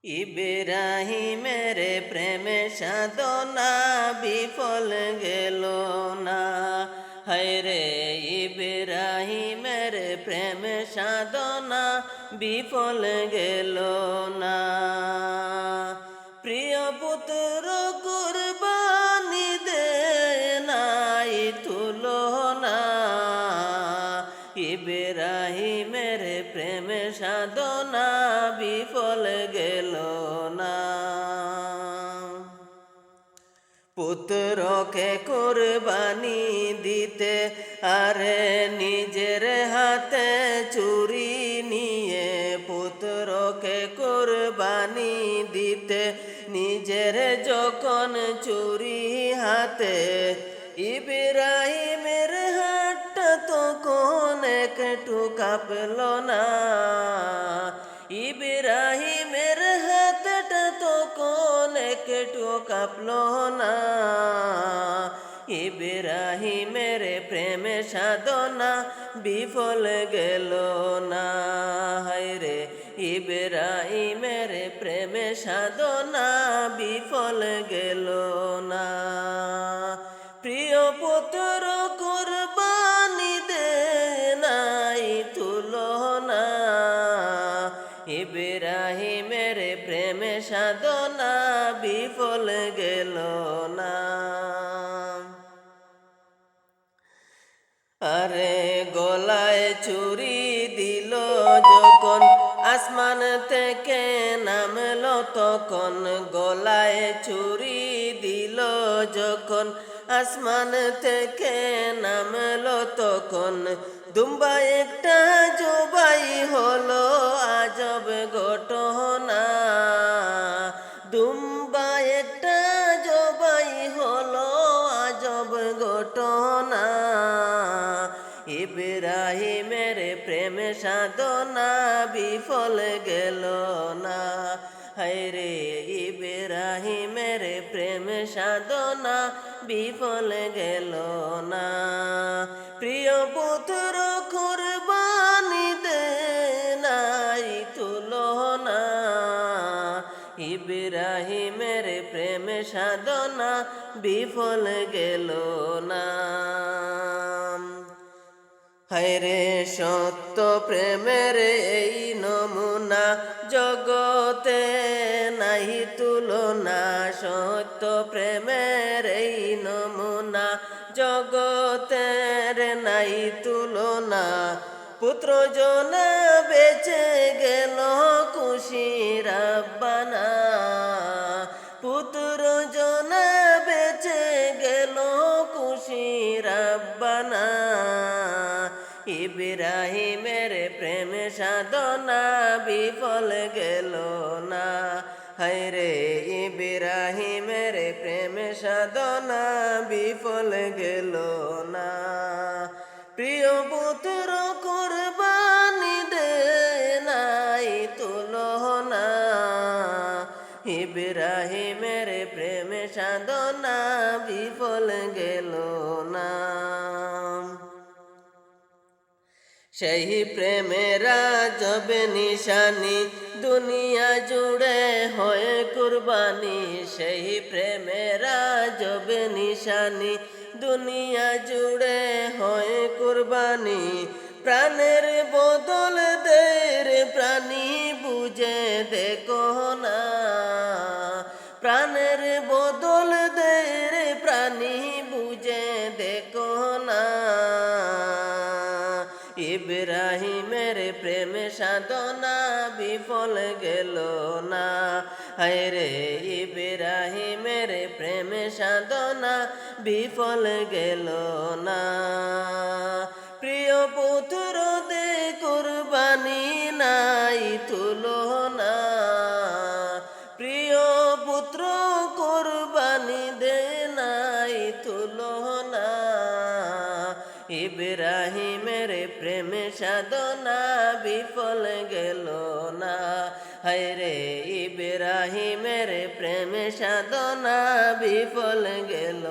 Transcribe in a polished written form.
ইব্রাহিমের প্রেমে সাধনা বিফল গেল না। হায়রে ইব্রাহিমের প্রেমে সাধনা বিফল গেল না। প্রিয় পুত্র কুরবানি দে নাই তুলনা। ইব্রাহিমের প্রেমে সাধনা বিফল গেল না। পুত্রকে কুরবানি দিতে আরে নিজের হাতে চুরি নিয়ে, পুত্রকে কুরবানি দিতে নিজের যখন চুরি হাতে, ইব্রাহিমের হাতটা তখন একটু কাঁপল না। ইব্রাহিমের হাতটা তখন একটু কাঁপল না। ইব্রাহিমের প্রেমে সাধনা বিফল গেল না। হায়রে ইব্রাহিমের প্রেমে সাধনা বিফল গেল না। প্রিয় পুত্র কুরবানি দে নাই তুলনা। ইব্রাহিমের প্রেমে সাধনা বিফল গেল না। আরে গলায় চুরি দিল যখন আসমান থেকে নামলো তখন, গলায় চুরি দিল যখন আসমান থেকে নামলো তখন, দুম্বা একটা জবাই হলো আজব ঘটনা। দুম্বা একটা জবাই হলো আজব ঘটনা। ইব্রাহিমের প্রেমে সাধনা বিফল গেল না। হায়রে ইব্রাহিমের প্রেমে সাধনা বিফল গেল না। প্রিয় পুত্র কুরবানি দে নাই তুলনা। ইব্রাহিমের প্রেমে সাধনা বিফল গেল না। হায়রে সত্য প্রেমের এই নমুনা জগতে নাই তুলনা। সত্য প্রেমের এই নমুনা জগতের নাই তুলনা। পুত্র জনা বেঁচে গেল খুশি রাব্বানা। পুত্র জনা বেঁচে গেল খুশি রাব্বানা। ইব্রাহিমের প্রেমে সাধনা বিফল গেল না। হায়রে ইব্রাহিমের প্রেমে সাধনা বিফল গেল না। প্রিয় পুত্র কুরবানি দে নাই তুলনা। ইব্রাহিমের প্রেমে সাধনা বিফল গেল না। সেই প্রেমের আজব নিশানি দুনিয়া জুড়ে হয় কুরবানি। সেই প্রেমের আজব নিশানি দুনিয়া জুড়ে হয় কুরবানি। প্রাণের বদল দের প্রাণী বুঝে দেখো না। প্রাণের বদল দের প্রাণী বুঝে দেখো না। ইব্রাহিমের প্রেমে সাধনা বিফল গেল না। হায়রে ইব্রাহিমের প্রেমে সাধনা বিফল গেল না। প্রিয় পুত্র দে কুরবানি নাই তুলনা। প্রিয় পুত্র কুরবানি দে নাই তুলনা। ইব্রাহিমের প্রেমে সাধনা বিফল গেল না। হায়রে ইব্রাহিমের প্রেমে সাধনা বিফল গেল